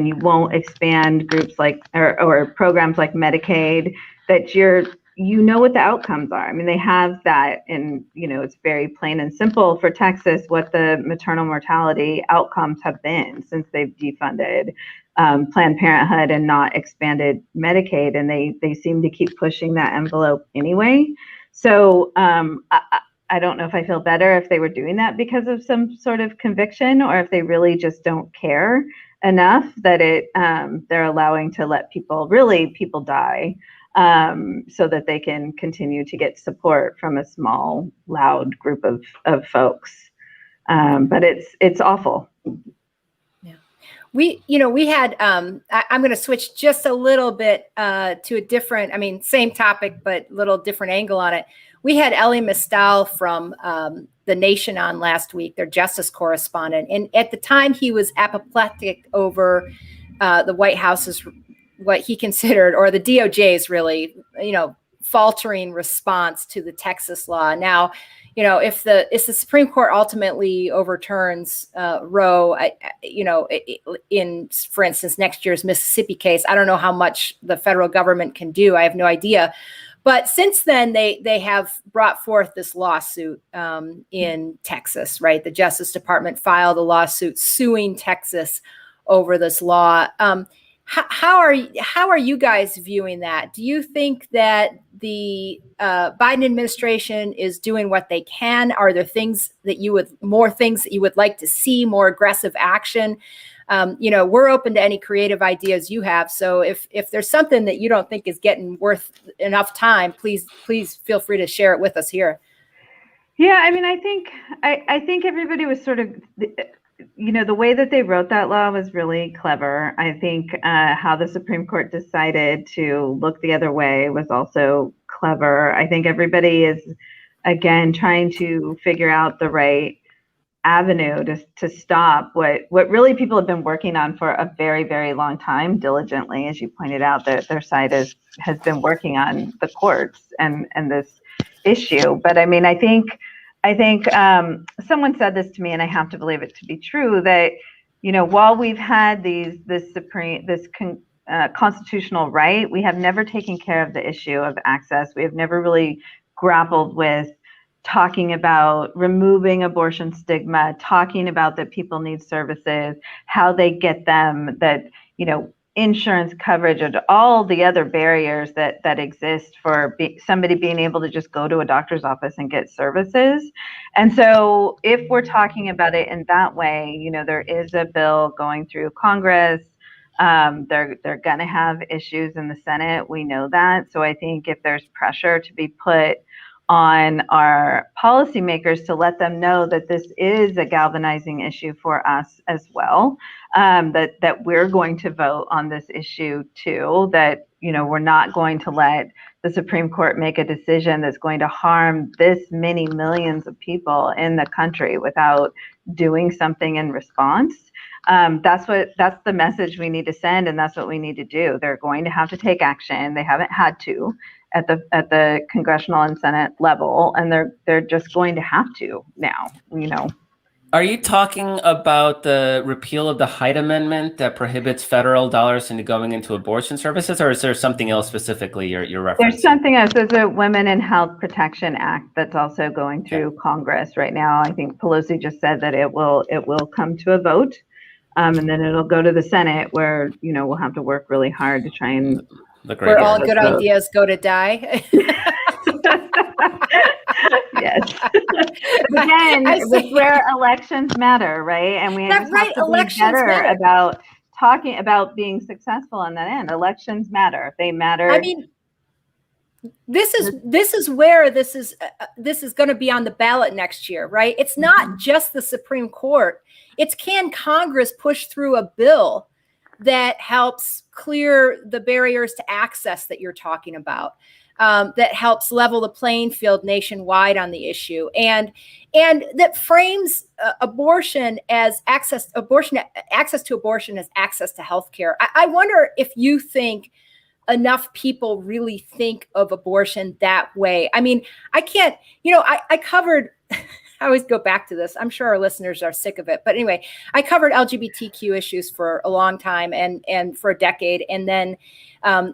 you won't expand groups like or programs like Medicaid, that what the outcomes are. I mean, they have that, and it's very plain and simple for Texas what the maternal mortality outcomes have been since they've defunded Planned Parenthood and not expanded Medicaid, and they seem to keep pushing that envelope anyway. So I don't know if I feel better if they were doing that because of some sort of conviction, or if they really just don't care enough that they're allowing to let people die. So that they can continue to get support from a small, loud group of folks. But it's awful. Yeah. We had, I'm going to switch just a little bit to a different, same topic, but little different angle on it. We had Elie Mystal from The Nation on last week, their justice correspondent. And at the time he was apoplectic over the White House's, what he considered, or the DOJ's really, faltering response to the Texas law. Now, if the Supreme Court ultimately overturns Roe, in, for instance, next year's Mississippi case, I don't know how much the federal government can do. I have no idea. But since then, they have brought forth this lawsuit in Texas, right? The Justice Department filed a lawsuit suing Texas over this law. How are you guys viewing that? Do you think that the Biden administration is doing what they can? Are there more things that you would like to see, more aggressive action? We're open to any creative ideas you have. So if there's something that you don't think is getting worth enough time, please feel free to share it with us here. Yeah, I think everybody was sort of, the way that they wrote that law was really clever. I think how the Supreme Court decided to look the other way was also clever. I think everybody is, again, trying to figure out the right avenue to stop what really people have been working on for a very, very long time, diligently. As you pointed out, that their side has been working on the courts and this issue. But I think someone said this to me, and I have to believe it to be true, that while we've had this constitutional right, we have never taken care of the issue of access. We have never really grappled with talking about removing abortion stigma, talking about that people need services, how they get them, that insurance coverage, and all the other barriers that exist for somebody being able to just go to a doctor's office and get services. And so if we're talking about it in that way, there is a bill going through Congress. They're going to have issues in the Senate. We know that. So I think if there's pressure to be put on our policymakers to let them know that this is a galvanizing issue for us as well, that we're going to vote on this issue too, that we're not going to let the Supreme Court make a decision that's going to harm this many millions of people in the country without doing something in response. That's the message we need to send, and that's what we need to do. They're going to have to take action. They haven't had to at the congressional and Senate level, and they're just going to have to now. Are you talking about the repeal of the Hyde Amendment that prohibits federal dollars going into abortion services, or is there something else specifically you're referencing? There's something else. There's a Women in Health Protection Act that's also going through Congress right now. I think Pelosi just said that it will come to a vote, and then it'll go to the Senate, where we'll have to work really hard to try and. Where all good ideas go to die. Yes. Again, it's where elections matter, right? And we just have to be better about talking about being successful on that end. Elections matter. They matter. This is where this is going to be on the ballot next year, right? It's not just the Supreme Court. It's, can Congress push through a bill that helps clear the barriers to access that you're talking about, that helps level the playing field nationwide on the issue, and that frames abortion as access to abortion as access to healthcare. I wonder if you think enough people really think of abortion that way. I can't, I covered, I always go back to this. I'm sure our listeners are sick of it. But anyway, I covered LGBTQ issues for a long time and for a decade. And then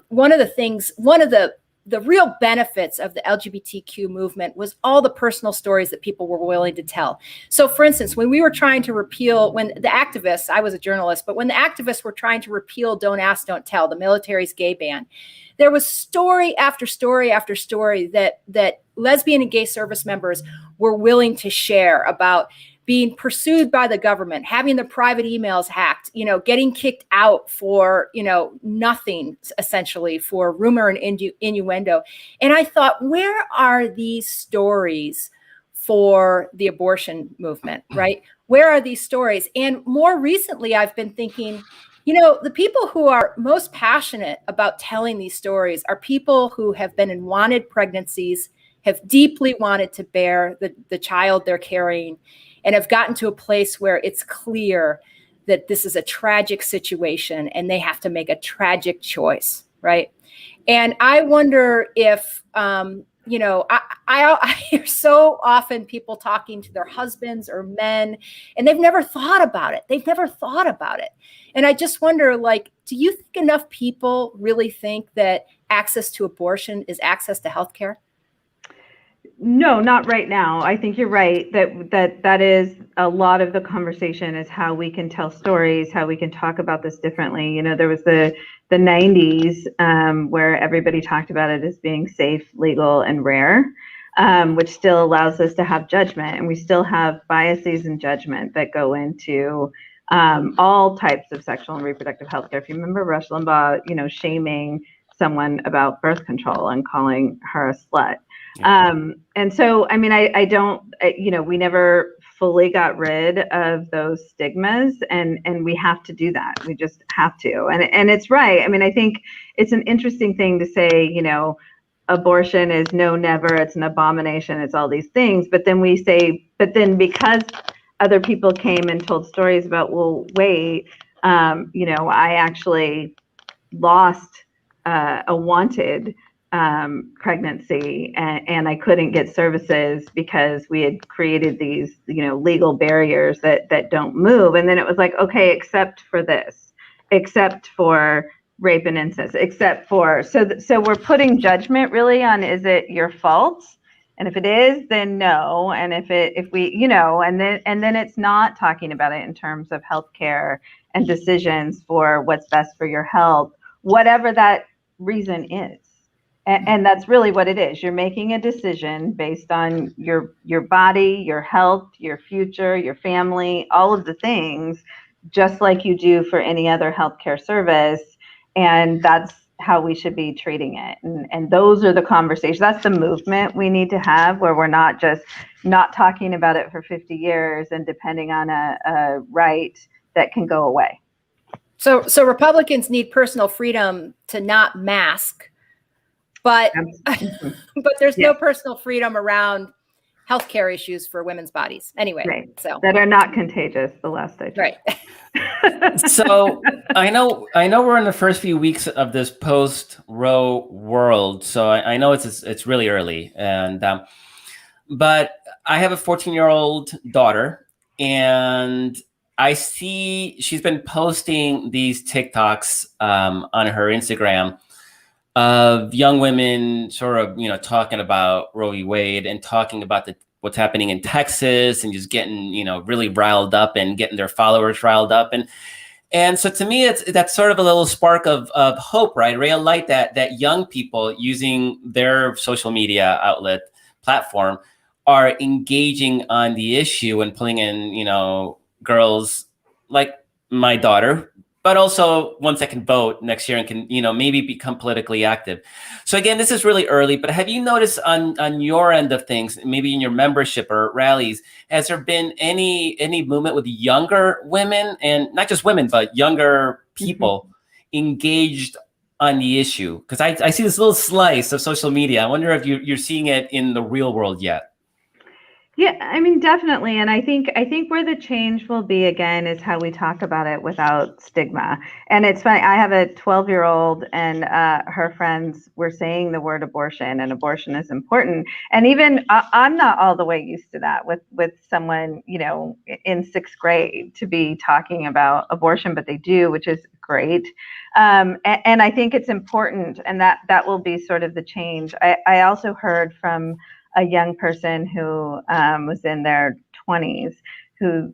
one of the real benefits of the LGBTQ movement was all the personal stories that people were willing to tell. So for instance, when we were trying to repeal, when the activists, I was a journalist, but when the activists were trying to repeal Don't Ask, Don't Tell, the military's gay ban, there was story after story after story that lesbian and gay service members were willing to share about being pursued by the government, having their private emails hacked, getting kicked out for, nothing, essentially, for rumor and innuendo. And I thought, where are these stories for the abortion movement, right? Where are these stories? And more recently, I've been thinking, you know, the people who are most passionate about telling these stories are people who have been in wanted pregnancies, have deeply wanted to bear the child they're carrying, and have gotten to a place where it's clear that this is a tragic situation and they have to make a tragic choice, right? And I wonder if, you know, I hear so often people talking to their husbands or men, and they've never thought about it. They've never thought about it. And I just wonder, like, do you think enough people really think that access to abortion is access to healthcare? No, not right now. I think you're right that is a lot of the conversation, is how we can tell stories, how we can talk about this differently. You know, there was the 90s where everybody talked about it as being safe, legal, and rare, which still allows us to have judgment, and we still have biases and judgment that go into all types of sexual and reproductive health care. If you remember Rush Limbaugh, you know, shaming someone about birth control and calling her a slut. And so, I mean, I don't, you know, we never fully got rid of those stigmas, and we have to do that. We just have to. And it's right. I mean, I think it's an interesting thing to say, you know, abortion is no, never, it's an abomination, it's all these things. But then we say, but then because other people came and told stories about, well, wait, you know, I actually lost a wanted pregnancy, and I couldn't get services because we had created these, you know, legal barriers that don't move. And then it was like, okay, except for this, except for rape and incest, except for, so we're putting judgment really on, is it your fault? And if it is, then no. And if we, you know, and then it's not talking about it in terms of healthcare and decisions for what's best for your health, whatever that reason is. And that's really what it is. You're making a decision based on your body, your health, your future, your family, all of the things, just like you do for any other healthcare service. And that's how we should be treating it. And those are the conversations. That's the movement we need to have, where we're not just not talking about it for 50 years and depending on a right that can go away. So Republicans need personal freedom to not mask, but there's no personal freedom around healthcare issues for women's bodies. Anyway, right. So that are not contagious. The last I checked. Right. So I know we're in the first few weeks of this post-Roe world. So I know it's really early, and but I have a 14-year-old daughter, and I see she's been posting these TikToks on her Instagram of young women sort of, you know, talking about Roe v. Wade and talking about what's happening in Texas, and just getting, you know, really riled up and getting their followers riled up. And so to me, that's sort of a little spark of hope, right? Ray of light that young people using their social media outlet platform are engaging on the issue and pulling in, you know, girls like my daughter, but also ones that can vote next year and can, you know, maybe become politically active. So again, this is really early, but have you noticed on your end of things, maybe in your membership or rallies, has there been any movement with younger women, and not just women, but younger people engaged on the issue? Because I see this little slice of social media. I wonder if you're seeing it in the real world yet. Yeah, I mean, definitely. And I think where the change will be, again, is how we talk about it without stigma. And it's funny, I have a 12-year-old, and her friends were saying the word abortion, and abortion is important. And even I'm not all the way used to that with someone, you know, in 6th grade to be talking about abortion, but they do, which is great. And I think it's important, and that will be sort of the change. I also heard from a young person who was in their 20s who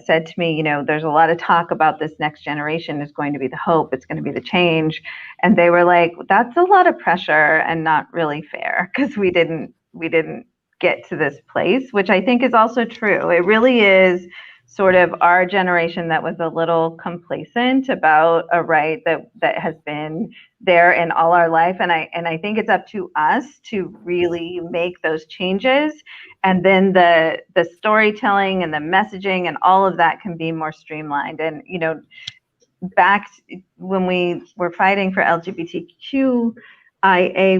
said to me, you know, there's a lot of talk about this next generation is going to be the hope, it's going to be the change. And they were like, that's a lot of pressure and not really fair, because we didn't get to this place, which I think is also true. It really is sort of our generation that was a little complacent about a right that has been there in all our life. And I think it's up to us to really make those changes and then the storytelling and the messaging and all of that can be more streamlined. And back when we were fighting for LGBTQIA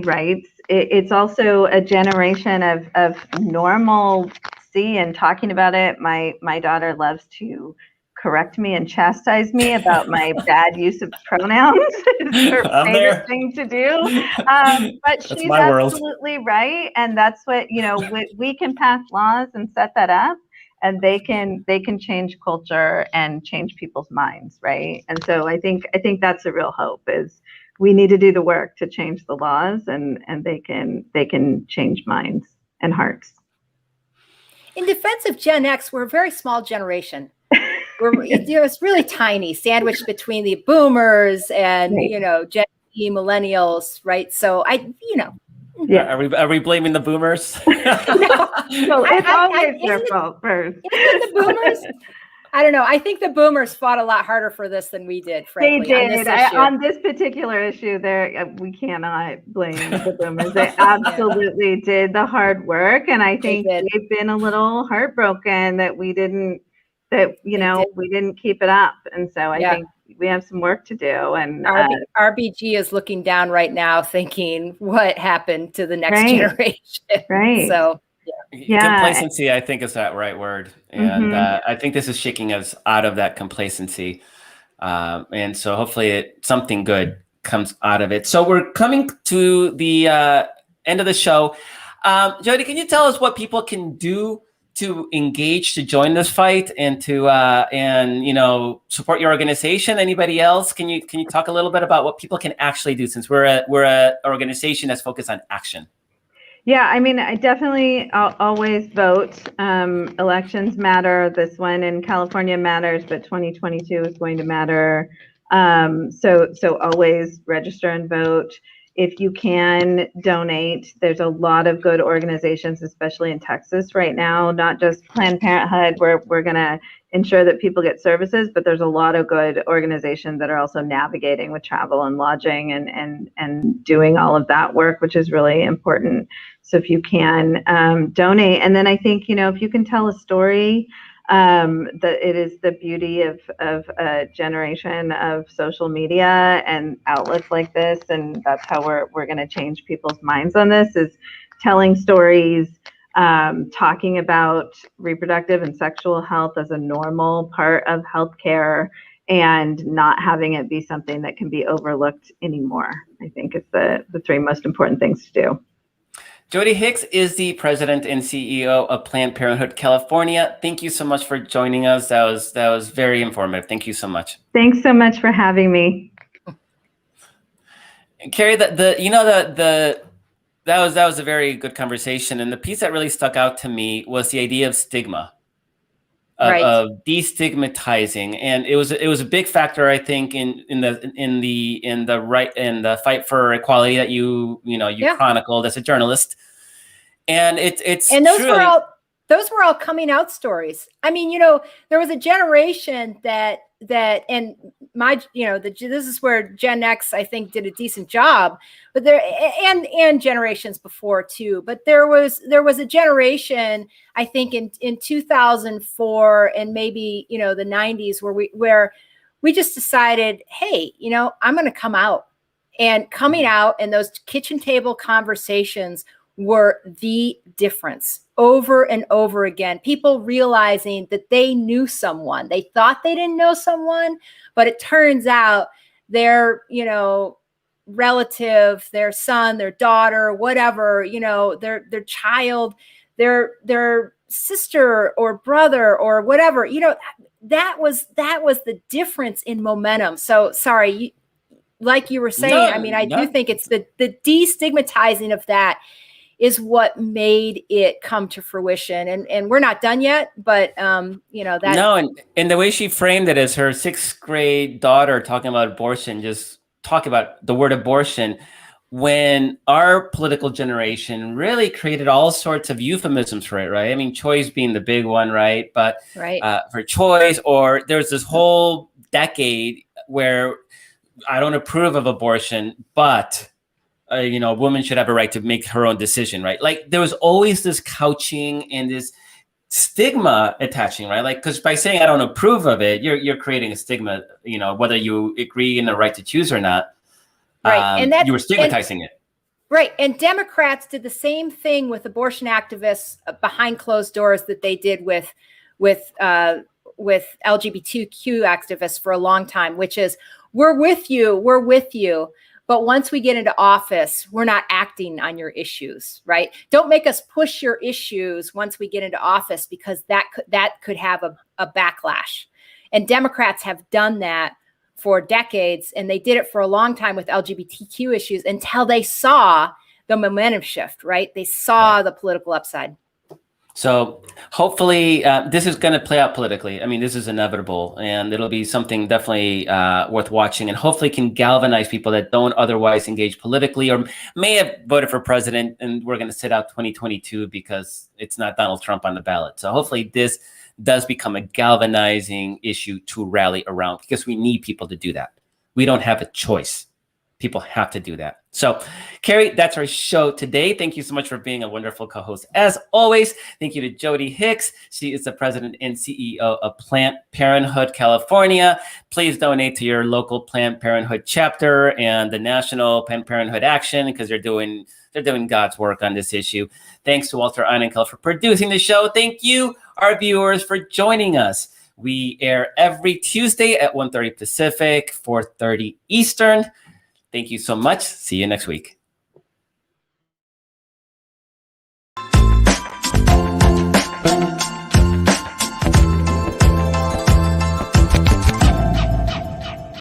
rights, it's also a generation of normalcy and talking about it. My daughter loves to correct me and chastise me about my bad use of pronouns. It's her favorite thing to do. But she's absolutely right. And that's what, we can pass laws and set that up, and they can change culture and change people's minds, right? And so I think that's a real hope, is we need to do the work to change the laws, and they can change minds and hearts. In defense of Gen X, we're a very small generation. It's really tiny, sandwiched between the boomers and Gen Z, millennials, right? So yeah. Are we blaming the boomers? No, it's always their fault first. The boomers. I don't know. I think the boomers fought a lot harder for this than we did, frankly. They did. On this particular issue, we cannot blame the boomers. They absolutely did the hard work, and I think they've been a little heartbroken that we didn't keep it up. And so I think we have some work to do. And RBG is looking down right now, thinking, what happened to the next generation? Right. So. Complacency, I think, is that right word. And I think this is shaking us out of that complacency. And so hopefully something good comes out of it. So we're coming to the end of the show. Jody, can you tell us what people can do to engage, to join this fight, and to support your organization? Anybody else? Can you talk a little bit about what people can actually do, since we're a organization that's focused on action? Yeah, I mean, I definitely always vote. Elections matter. This one in California matters, but 2022 is going to matter. So always register and vote. If you can donate, there's a lot of good organizations, especially in Texas right now, not just Planned Parenthood, where we're going to ensure that people get services, but there's a lot of good organizations that are also navigating with travel and lodging and doing all of that work, which is really important. So if you can donate, and then I think, if you can tell a story, that it is the beauty of a generation of social media and outlets like this, and that's how we're going to change people's minds on this, is telling stories, talking about reproductive and sexual health as a normal part of healthcare, and not having it be something that can be overlooked anymore. I think it's the three most important things to do. Jody Hicks is the president and CEO of Planned Parenthood California. Thank you so much for joining us. That was very informative. Thank you so much. Thanks so much for having me. Carrie, that was a very good conversation, and the piece that really stuck out to me was the idea of stigma, of destigmatizing, and it was a big factor, I think, in the fight for equality that you chronicled as a journalist. And those were all coming out stories. I mean, there was a generation that and this is where Gen X, I think, did a decent job, but and generations before too. But there was a generation, I think, in 2004 and maybe the 90s where we just decided, hey, I'm going to come out, and coming out, and those kitchen table conversations were the difference over and over again. People realizing that they knew someone. They thought they didn't know someone, but it turns out their, relative, their son, their daughter, whatever, their child, their sister or brother or whatever, that was the difference in momentum. So sorry, like you were saying, I do think it's the destigmatizing of that is what made it come to fruition. And we're not done yet, but that. No, and the way she framed it as her 6th grade daughter talking about abortion, just talk about the word abortion, when our political generation really created all sorts of euphemisms for it, right? I mean, choice being the big one, right? But for choice, or there's this whole decade where I don't approve of abortion, but a woman should have a right to make her own decision, right? Like there was always this couching and this stigma attaching, right? Like, because by saying I don't approve of it, you're creating a stigma, whether you agree in the right to choose or not. Right. And you were stigmatizing it. Right. And Democrats did the same thing with abortion activists behind closed doors that they did with LGBTQ activists for a long time, which is we're with you. But once we get into office, we're not acting on your issues, right? Don't make us push your issues once we get into office, because that could have a backlash. And Democrats have done that for decades, and they did it for a long time with LGBTQ issues until they saw the momentum shift, right? They saw the political upside. So hopefully this is going to play out politically. I mean, this is inevitable, and it'll be something definitely worth watching, and hopefully can galvanize people that don't otherwise engage politically or may have voted for president, and we're going to sit out 2022 because it's not Donald Trump on the ballot. So hopefully this does become a galvanizing issue to rally around, because we need people to do that. We don't have a choice. People have to do that. So, Carrie, that's our show today. Thank you so much for being a wonderful co-host. As always, thank you to Jody Hicks. She is the president and CEO of Planned Parenthood California. Please donate to your local Planned Parenthood chapter and the National Planned Parenthood Action, because they're doing God's work on this issue. Thanks to Walter Einenkel for producing the show. Thank you, our viewers, for joining us. We air every Tuesday at 1:30 Pacific, 4:30 Eastern. Thank you so much. See you next week.